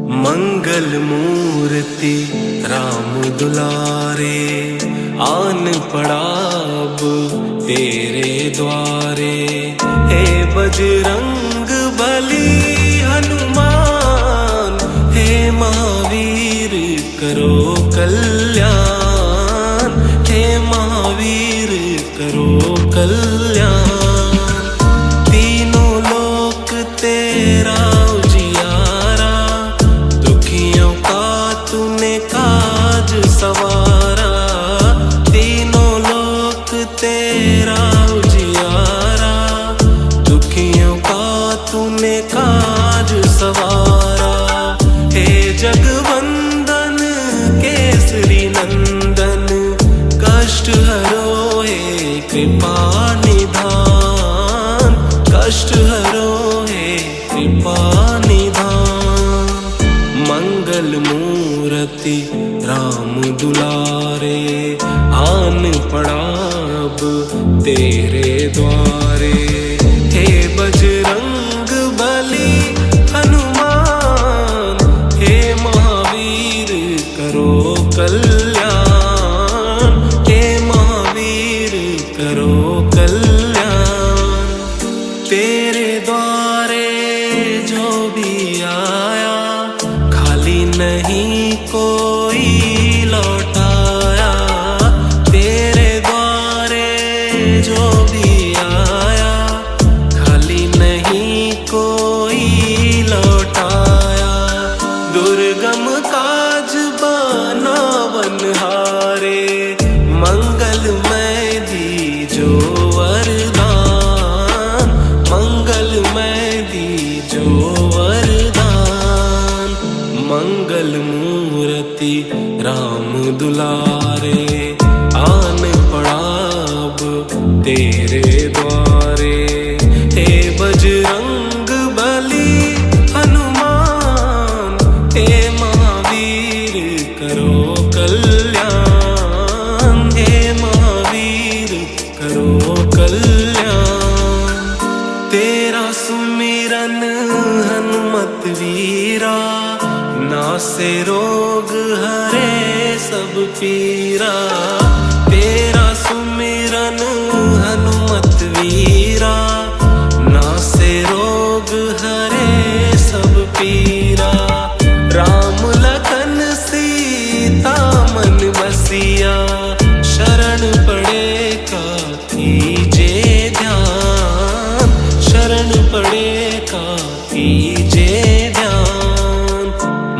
मंगल मूर्ति राम दुलारे, आन पड़ा अब तेरे द्वारे। हे बजरंग बली हनुमान, हे महावीर करो कल्याण, हे महावीर करो कल्याण। तीनों लोक तेरा उजियारा, दुखियों का तूने काज सवारा। तीनों लोक तेरा उजियारा, दुखियों का तूने काज सवारा। हे जगवंदन केसरी नंदन, कष्ट हरो हे कृपा निधान, कष्ट हरो हे कृपा निधान। मंगल मूर्ति राम दुलारे, आन पड़ा अब तेरे द्वारे। हे बजरंग बली हनुमान, हे महावीर करो कल्याण, हे महावीर करो कल्याण। तेरे द्वारे जो भी आया, खाली नहीं कोई लौटाया। तेरे द्वारे जो भी आया, खाली नहीं कोई लौटाया। दुर्गम काज बनावनहारे, मंगलमय दीजो वरदान, मंगलमय दीजो वरदान। मंगल मूर्ति राम दुलारे, आन पड़ा अब तेरे द्वारे। हे बजरंग बली हनुमान, हे महावीर करो कल्याण, हे महावीर करो कल्याण। तेरा सुमिरन हनुमत वीरा, नासे रोग हरे सब पीरा। तेरा सुमिरन हनुमत वीरा, नासे रोग हरे सब पीरा। राम लखन सीता मन बसिया, शरण पड़े का कीजे ध्यान, शरण पड़े का कीजे ध्यान।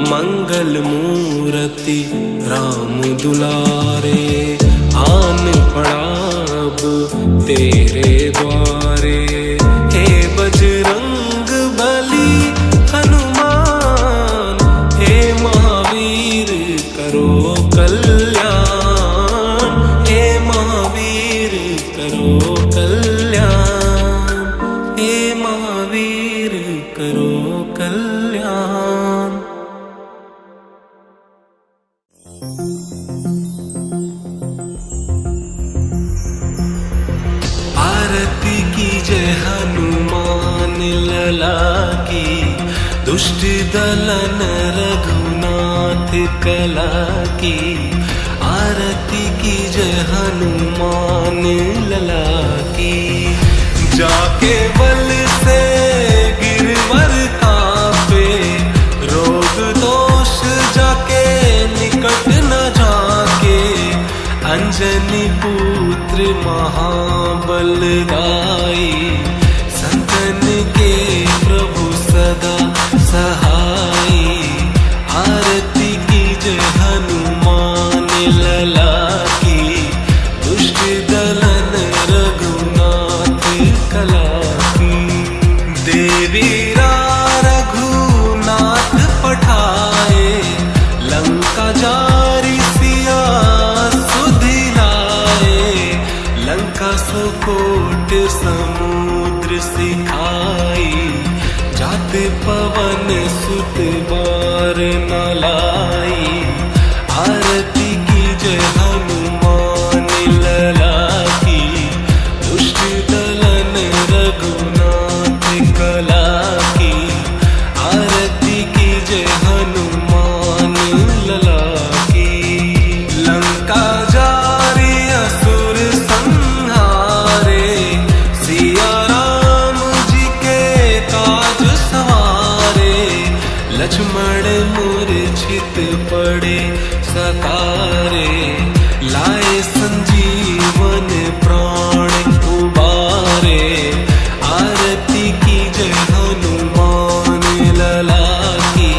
मंगल मूर्ति राम दुलारे, आन पड़ा अब तेरे द्वारे। हे बजरंग बली हनुमान, हे महावीर करो कल्याण, हे महावीर करो कल्याण, हे महावीर करो कल्याण। आरती की जय हनुमान लला की, दुष्ट दलन रघुनाथ कला की। आरती की जय हनुमान लला की, जाके बल से गिरवर कांपे, रोग दोष जाके निकट न जाके। अंजनी पुत्र महाबलदाई, संतन के प्रभु सदा सहाई। आरती की जय हनुमान लला की, दुष्ट दलन रघुनाथ कला की। देवीरा रघुनाथ पठाए, लंका जारी सिया सुधिलाए। लंका सुकोट समुद्र सिखाई, जात पवन सुत बार न लाई। आरती की जय हनुमान लला की, दुष्ट दलन रघुनाथ कला की। आरती की जय हनुमान लक्ष्मण मूर्छित पड़े सतारे, लाए संजीवन प्राण उबारे। आरती की जय हनुमान लला की,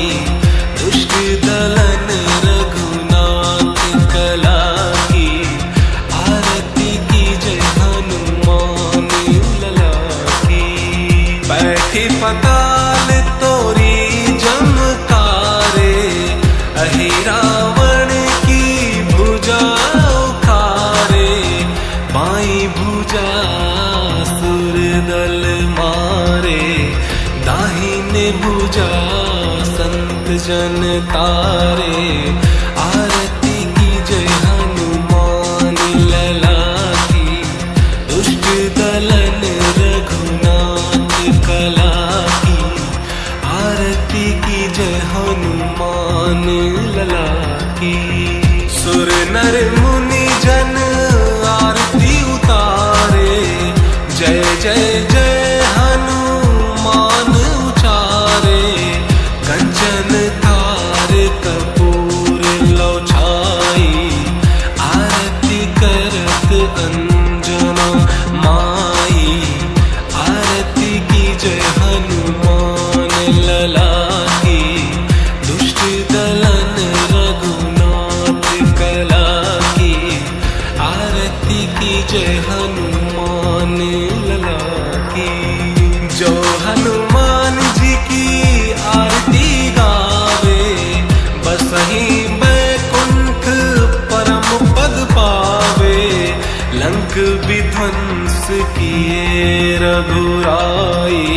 दुष्ट दलन रघुनाथ कला की। आरती की जय हनुमान लला की। बैठी पताल तोरी जमकारे, अहि रावण की भुजा उखारे। बाई भुजा सुर दल मारे, दाहिने भुजा संत जन तारे। आरती की जय हनुमान लला की, दुष्ट दलन रघुनाथ कला की। आरती की जय हनुमान लला की। सुर नर मुनि जन आरती उतारे, जय जय जय हनुमान उचारे। कंचन थार कपूर लो छाई, आरती करत अंजना माई। आरती की जय हनुमान लला की, दुष्ट दलन रघुनाथ कला की। आरती की जय हनुमान लला की। जो हनुमान जी की आरती गावे, बसहि बैकुंठ परम पद पावे। लंक विध्वंस किए रघुराई,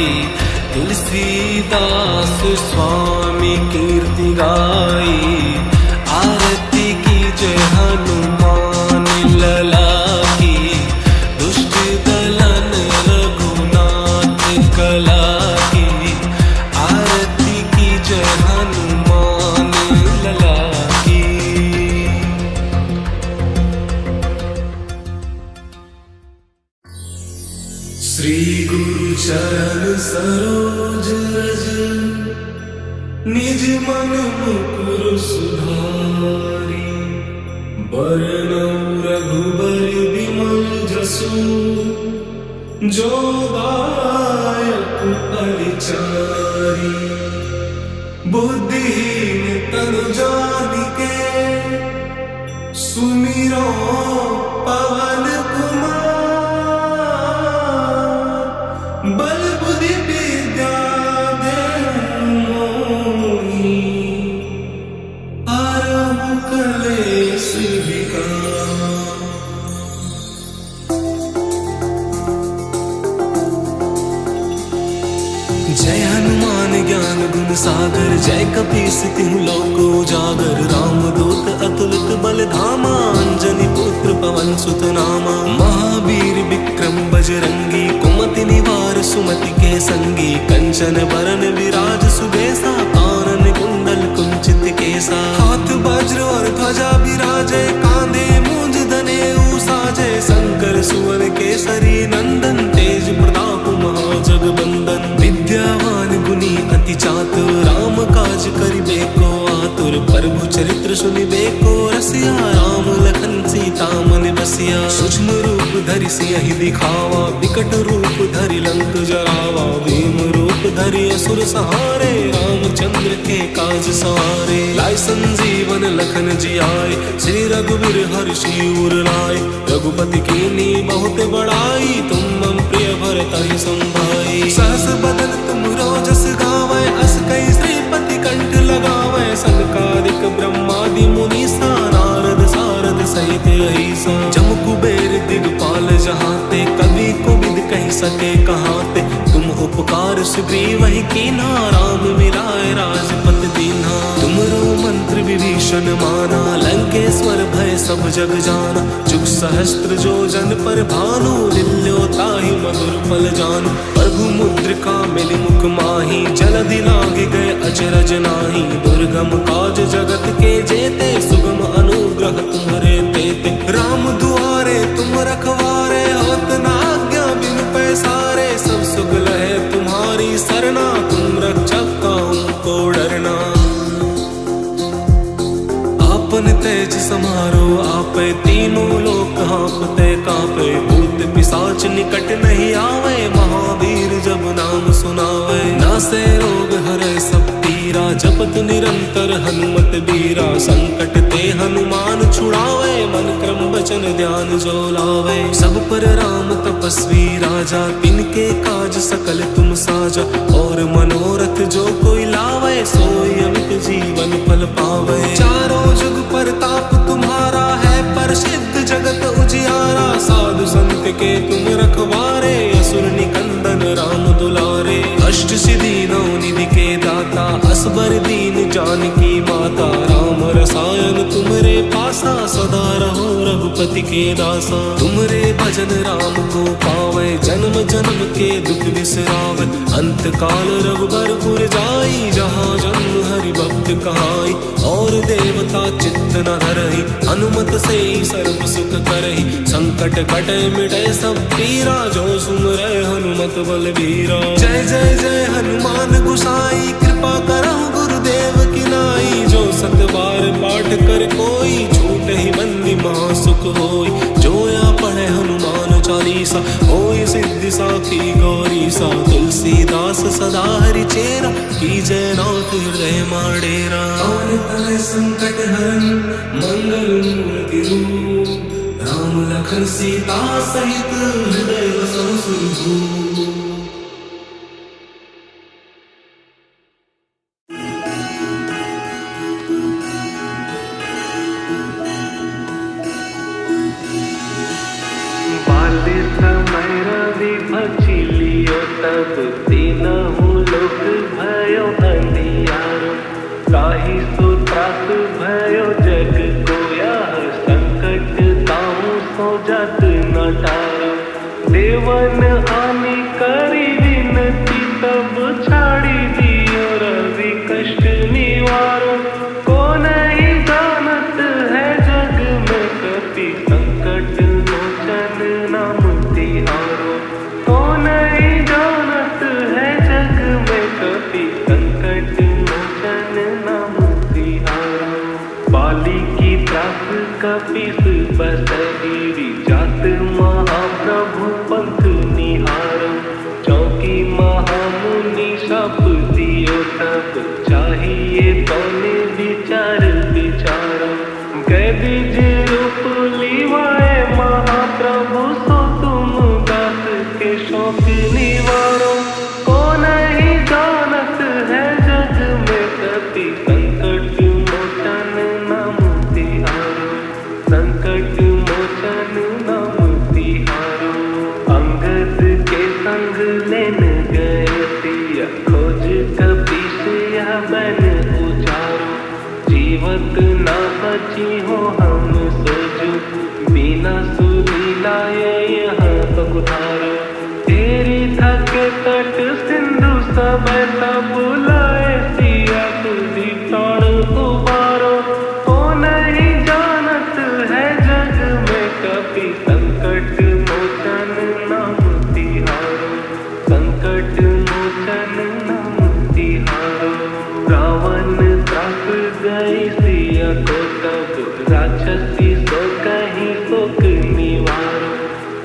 तुलसीदास स्वामी कीर्ति गाई। आरती की जय हनुमान लला की, दुष्ट दलन रघुनाथ कला की। आरती की जय हनुमान लला की। श्री गुरु चरण सरोज रज, निज मन मुकुर सुधारी। बरनउँ रघुबर बिमल जसु, जो दायक फलचारी। बुद्धिहीन तनु जानिके, सुमिरो पवन कुमार। बल बुद्धि विद्या देहु मोहि, हरहु कलेश विकार। जय हनुमान ज्ञान गुण सागर, जय कपीस तिहु लोक उजागर। रामदूत अतुलित बल धामा, अंजनी पुत्र पवन सुत नामा। महावीर विक्रम बजरंगी, कुमति निवार सुमति के संगी। कंचन बरन विराज सुबेसा, कानन कुंडल कुंचित केसा। हाथ वज्र और ध्वजा विराजे, कांधे मूंज दनेऊ साजे। शंकर सुवन केसरी नंदन, तेज प्रताप महाजगबंदन। विद्यावान गुणी अति चातुर, राम काज करिबेको आतुर। प्रभु चरित्र सुनिबेको रसिया, राम लखन सीता मन बसिया। सूक्ष्म रूप धरि सियहि दिखावा, विकट रूप धरि लंक जरावा। भीम रूप धरि असुर सहारे, रामचंद्र के काज सवारे। लाए संजीवन लखन जियाए, श्री रघुवीर हर्षि उर लाए। रघुपति कीन्ही बहुत बड़ाई, तुम मम प्रिय भरतहि संभाई। सहस बदन तुम रोजस गावै, अस कई श्रीपति कंठ लगावै। सनकादिक ब्रह्मादि मुनीसा, नारद सारद सहित अहिसा। जम कुबेर दिगपाल जहाते, कवि कोविद कहि सके कहाते। तुम उपकार सुग्रीवहि कीन्हा, राम मिलाए राजपद दीन्हा। तुमरो मंत्र विभीषण माना, लंकेश्वर भय सब जग जाना। जुग सहस्त्र जो जन पर भानु, लील्यो ताहि मधुर फल जानू। प्रभु मुद्रिका मिलि मुख माहि, जलधि लागे गए अचरज नाही। दुर्गम काज जगत के जेते, सुगम अनुग्रह तुम्हरे तेते। राम दुआरे तुम रखवारे, होत न आज्ञा बिनु पैसारे। सब सुख लहे तुम्हारी सरना, तुम रक्षक काहू को डरना। तेज समारो आपे, तीनों लोक हाँपते कापे। भूत पिशाच निकट नहीं आवे, महावीर जब नाम सुनावे। नासे रोग हरे सब पीरा, जपत निरंतर हनुमत बीरा। संकट ते हनुमान छुड़ावे, मन क्रम वचन ध्यान जो लावे। सब पर राम तपस्वी राजा, तिनके काज सकल तुम साजा। और मनोरथ जो कोई लावे, सोई अमित जीवन फल पावे। चारों जुग परताप तुम्हारा है, प्रसिद्ध जगत उजियारा। साधु संत के तुम रखवारे, असुर निकंदन राम दुलारे। अष्ट सिद्धि नौ निधि के दाता, असबर दीन जानकी माता। राम रसायन तुमरे पासा, सदा रहो रघुपति के दासा। तुमरे भजन राम को पावे, जन्म जन्म के दुख बिसरावे। अंत काल रघुबरपुर जाई, जहाँ जन्म हरि भक्त कहाई। और देवता चित्त न धरहि, हनुमत से सर्व सुख करहि। संकट कटे मिटे सब पीरा, जो सुमरै हनुमत बलबीरा। जय जय जय हनुमान गोसाई, कृपा करहु गुरुदेव की नाई। जो सत बार पाठ कर कोई, छूट ही बंदी महासुख होई। जो या पढ़े हनुमान चालीसा, होई सिद्धि साखी गौरीसा। तुलसीदास सदा हरि चेरा, कीजय नाथ हृदय माडेरा। और तले संकट हरन, मंगल मूर्ति रूप। राम लखन सीता सहित, हृदय बसहु सिंधु। तब तीनहु लोक भयो अंधियारो। ताहि सो त्रास भयो जग कोया, संकट ताहू सो जत न टारो। देवन आनि करी विनती, तब छाड़ी दियो रवि कष्ट निवारो। को नहीं जानत है जग में कपि, संकट मोचन नाम तिहारो। को नहीं जानत है जग में कपि, संकट मोचन नाम तिहारो। बाली की त्रास कपीस बसगिरी, जात महाप्रभु पंथ निहारो। चौकी महामुनि शाप दियो, तब चाहिए तौने विचार विचारो। गए बीज रूप लिवाए महाप्रभु, सो तुम दास के शौक निवारो। को नहीं जानत है जग में कपि, संकट मोचन नाम तिहारो। संकट मोचन नाम तिहारो। अंगद के संग लेन गए सिया, खोज कपीस यह बन उजारो। जीवत ना बची हो हम सोजू, बिना सुलीलाए यहाँ तो उधारो। तेरी थके तट सिंधु सब तब बुलाए, सिया तुझी प्राण उबारो। को नहीं जानत है जग में कपि, संकट मोचन नाम तिहारो। संकट मोचन नाम तिहारो। रावण त्रास गई सिया को तब, राक्षसी सो कहीं शोक निवारो।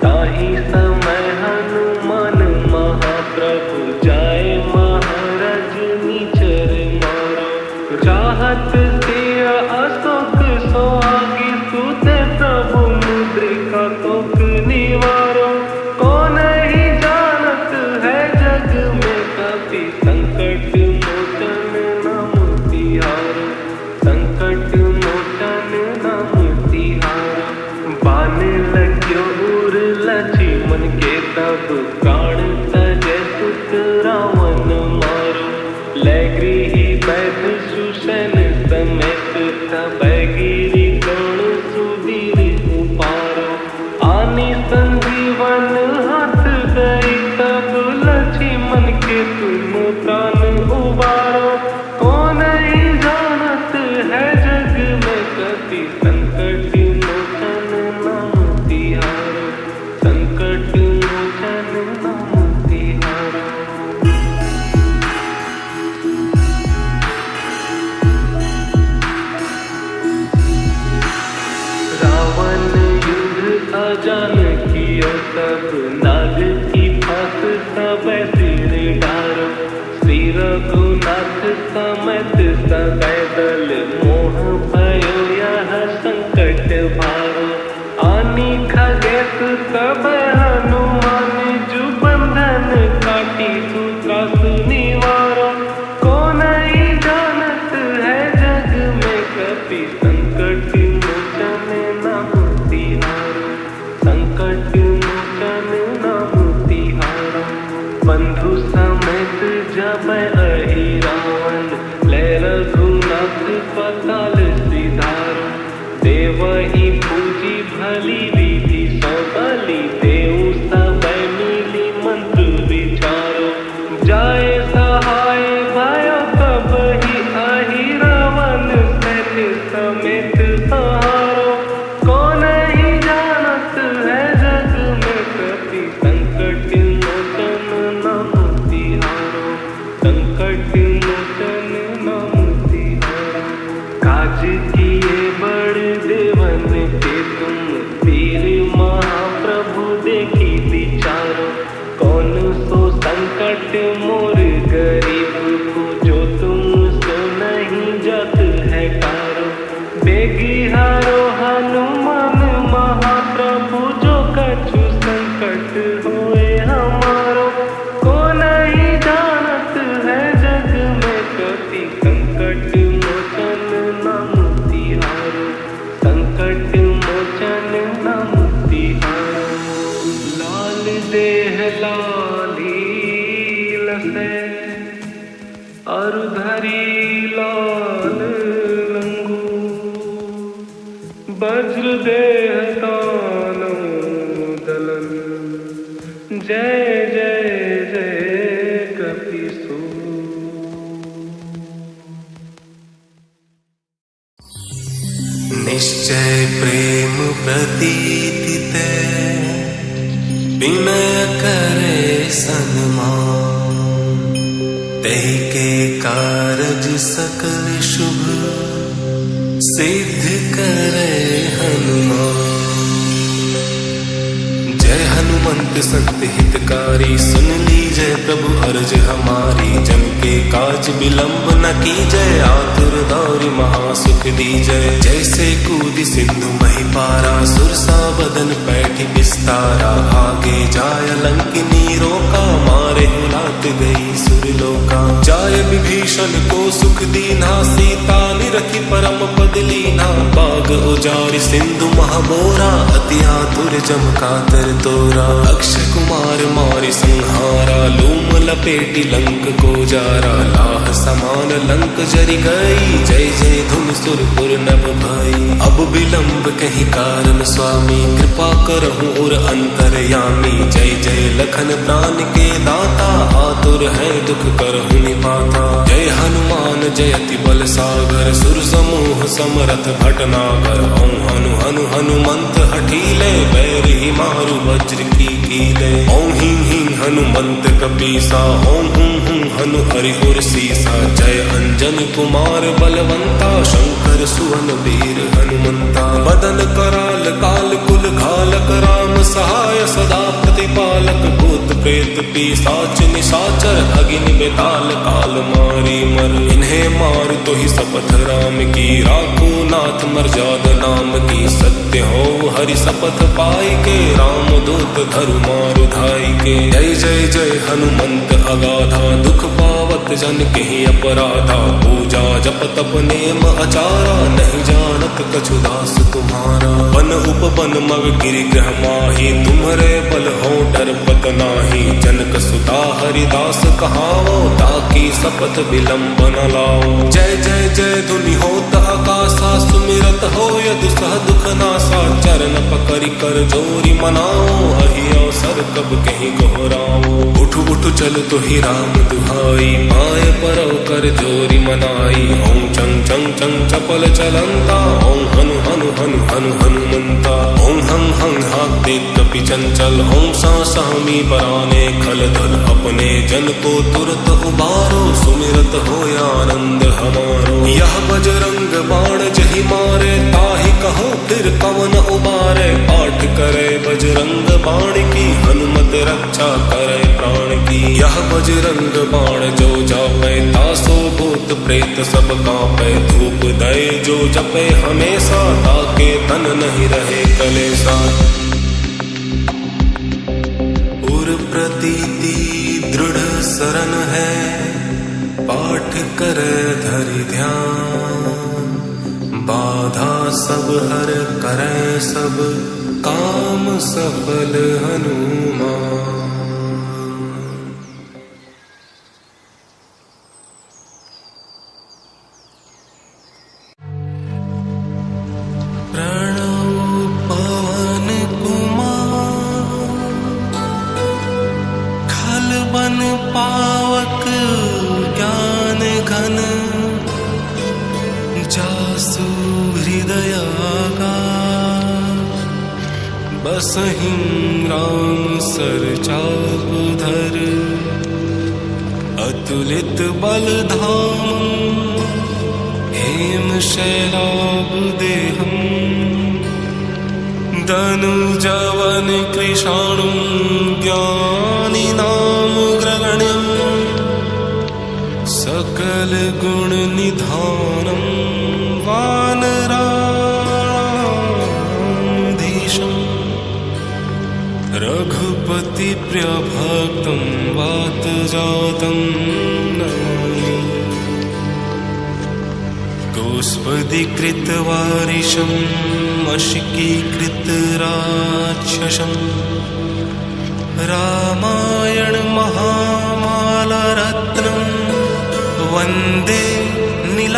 ताहि समय हनुमान महाप्रभु, जाए महाराज नीचर मारो। चाहत सिया अशोक सोहागी, सुते प्रभु मुद्रिका तोक निवारो। को नहीं जानत है जग में कपि, संकट मोचन नाम तिहारो। संकट मोचन नाम तिहारो। बान लग्यो उर लक्ष्मण के, तब प्राण तजै सुत रावण मारो। लै गृही वैद सुषैण जान कियो तब नाग की फांस सब सिर डारो। श्री रघुनाथ समेत सकैदल मोह भयो यह संकट भारो। आनी खगेश सब हनुमान जु बंधन काटी सूत्रासु निवारो। को नहीं जानत है जग में कपि संकट मोचन नाम तिहारो। संकट मोचन नाम तिहारो। बंधु समेत जब अहि रावण ले रघुनाथ पताल सिधारो। देवहि पूजी भली विधि सो बलि देऊ सब मिली मंत्र विचारो। जाय सहाय भयो तब ही अहि रावण सैन्य समेत सहारो। को नहीं जानत है जग में कपि संकट मोचन नाम तिहारो। संकट मोचन नाम तिहारो। काज किए बड़ देवन के तुम वीर महाप्रभु देखी विचारो। कौन सो संकट मोर गरीब को जो तुम सो नहीं जत है कारो। बेगी हारो हनुमान महाप्रभु जो कछु संकट होए हमारो। को नहीं जानत है जग में कपि संकट मोचन नाम तिहारो। संकट मोचन नाम तिहारो। लाल देह लाली लसे अरुधरी लाल लंगू। वज्र देह दानो दलन जय जय जय कपिसु। निश्चय प्रेम प्रतीति ते विनय करे सन्मान। तेहि के कारज सकल शुभ सिद्ध करे हनुमान। जय हनुमंत संत हितकारी सुन लीजय प्रभु अर्ज हमारी। जन के काज विलंब न कीजय आतुर दौरि महासुख दीजय। जैसे कूदि सिंधु मही पारा सुरसा बदन पैठी विस्तारा। आगे जाय लंकिनी रोका मारे लात गई सुरलोका। जाय विभीषण को सुख दीना सीता निरखी परम पद लीना। बाग उजारि सिंधु महाबोरा अति आतुर जम कातर तोरा। अक्षय कुमार मारि संहारा लूम लपेटी लंक को जारा। लाह समान लंक जरि गई जय जय धुन सुरपुर नभ भई। अब विलंब कहीं कारण स्वामी कृपा करहु और अंतरयामी। जय जय लखन प्राण के दाता आतुर है दुख करहु निपाता। जय हनुमान जयति बल सागर सुर समूह समरथ भटनागर। ओं हनु हनु हनुमंत हठीले बैरी मारु वज्र की कीले। ओं हिं हिं हनुमंत कपीसा ओं हुं हुं हनु हरिपुर सीसा। जय अंजन कुमार बलवंता शंकर सुवन वीर हनुमंता। बदन कराल काल कुल घालक राम सहाय सदा प्रतिपालक। भूत प्रेत पिशाच निशाचर अग्नि बेताल काल मारी मर। इन्हें मार तो ही शपथ राम की राखो नाथ मर्यादा नाम की। सत्य हो हरि शपथ पाई के राम दूत धरु मारु धाई के। जय जय जय हनुमंत अगाधा दुख पावत जन के अपराधा। पूजा जप तप नेम आचारा नहीं जानत कछु दास तुम्हारा। वन उपवन मग गिरि ग्रह माही तुम्हरे बल हो डरपत नाही। जनक सुता हरिदास कहावो ताकि शपथ विलंब न लाओ। जय जय जय धुनि होत आकाशा सुमिरत हो यदु सह दुख नासा। चरण पकड़ि कर जोरी मनाओ अहि अवसर कब कहीं गोहराओ। उठ उठ चल तो ही राम दुहाई पाए परव कर जोरी मनाई। ओं चंग चंग चंग चपल चलंता ओं हनु हनु हनु हनु हनुमंता। ओं हं हं हाथे कपि चंचल ओं सा सहमी पराने खल दल। अपने जन को तुरत उबारो सुमिरत हो आनंद हमारो। यह बजरंग बाण जहि मारे ताहि कहो फिर कवन उबारे। पाठ करे बजरंग बाण जो जापे तासो भूत प्रेत सब कांपे धूप दे जो जपे हमेशा ताके तन नहीं रहे कलेसा उर प्रतीति दृढ़ शरण है पाठ कर धरि ध्यान बाधा सब हर करे सब काम सफल हनुमान पावक ज्ञान घन जासु हृदयागा बसहिं राम सर चाप धर अतुलित बल धाम हेम शैलाभ देहम धनुजवन कृशाणु ज्ञानी नाम ग्रगण्यम सकल गुण निधानम वानराधीशम रघुपति प्रिय भक्तम वात जातम नमामि गोस्पदीकृत वारिशम अशिकीकृत राक्षसम रामायण महामाला रत्नम वंदे नीलात्मजम्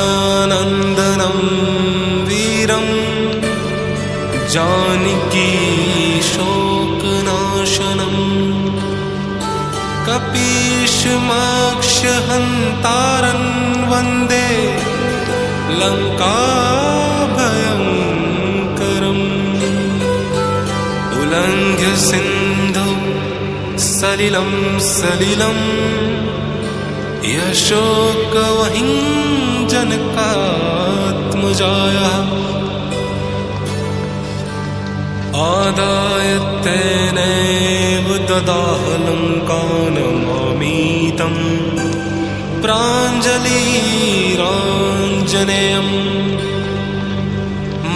अंजनानंदनम वीरम जानकी शोकनाशनम कपीशमक्षहन्तारं वन्दे लङ्काभयङ्करम् उल्लङ्घ्य सिन्धौ सलिलं सलिलं यशोकवहिं जनकात्मजायाः आदाय तेनैव ददाह लङ्कानमामीतं प्राञ्जलिराञ्जनेयं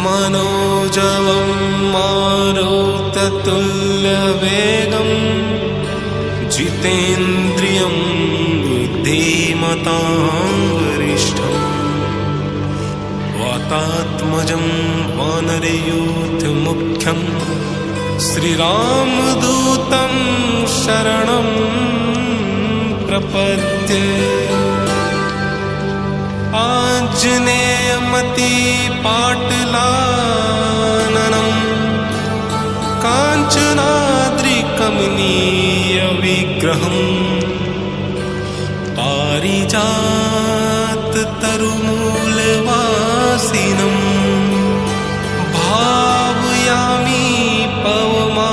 मनोजवं मारुततुल्यवेगं जितेन्द्रियं बुद्धिमतां वरिष्ठम् वातात्मजं वानरयूथमुख्यं श्रीरामदूतं शरणं प्रपद्ये आञ्जनेयमतिपाटलाननं काञ्चनाद्रिकमनीयविग्रहं पारिजाततरुमूलवासिनं भावयामि पवमाननन्दनं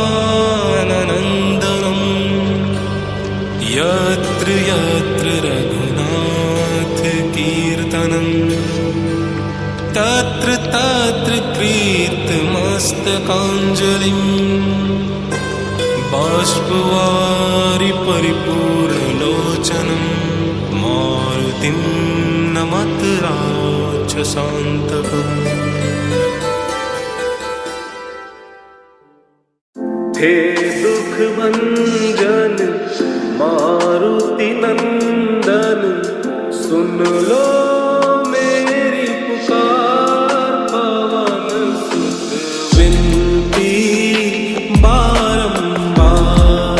यत्र यत्र रघुनाथकीर्तनं तत्र तत्र कीर्तमस्तकाञ्जलिं बाष्पवारि परिपूर्णलोचनं मारुतिं नमत राक्षसान्तकम् हे दुख भंजन मारुति नंदन सुन लो मेरी पुकार पवन सुत विनती बारंबार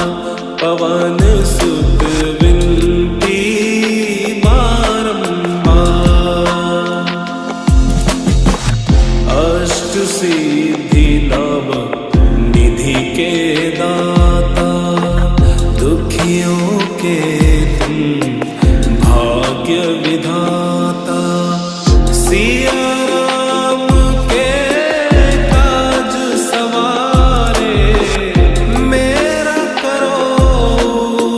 पवन सुत विनती बारंबार अष्ट सिद्धि नव निधि के दाता दुखियों के तुम भाग्य विधाता सिया राम के काज सवारे मेरा करो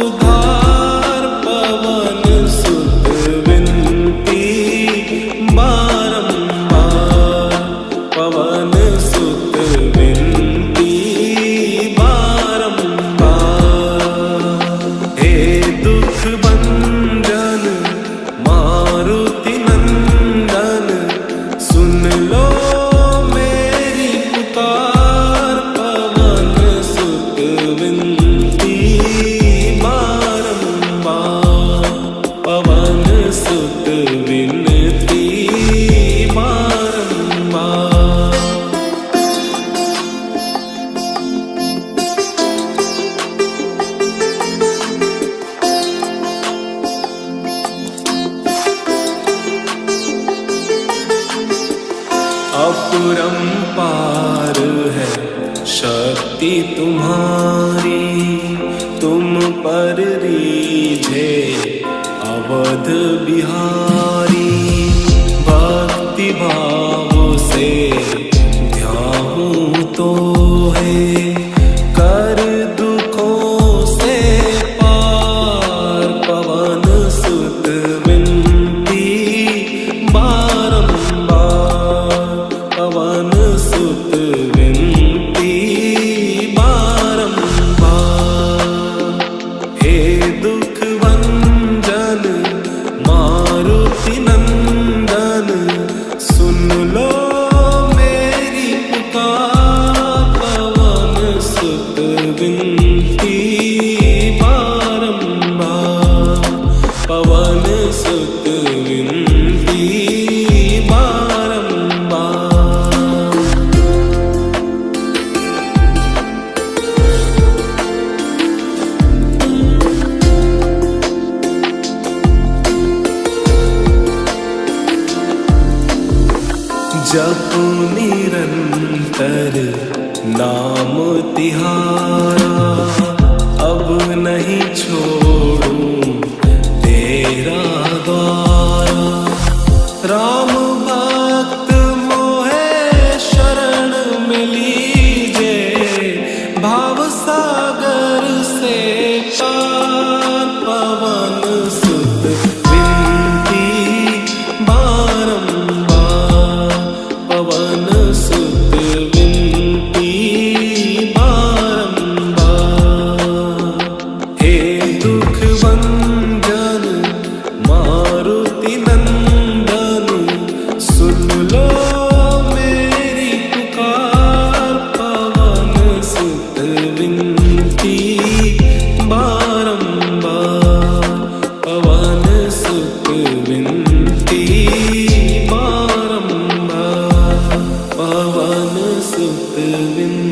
उद्धार पवन सुत विनती बारंबार पवन सुत विनती अपरंपार है शक्ति तुम्हारी, तुम पर रीझे अवध बिहारी। भक्ति भाव से ध्याऊं तो है कर दुखों से पार। पवन सुत विनती बारंबार, पवन सुत विनती बारंबार। हे दुख भंजन मारुति नंदन, सुन लो मेरी पुकार। पवन सुत विनती बारंबार, पवन सुत विनती बारंबार। जपु निरंतर नाम तिहारा, अब नहीं छोड़ूं तेरा द्वारा। राम भक्त मोहे शरण में लीजे, भाव सागर से पार। पवन सुत विनती बारंबार, पवन सुत विनती बारंबार। हे दुख भंजन मारुति नंदन, सुन लो मेरी पुकार। पवन सुत विनती बारंबार, पवन सुत विनती बारंबार, पवन सुत विनती।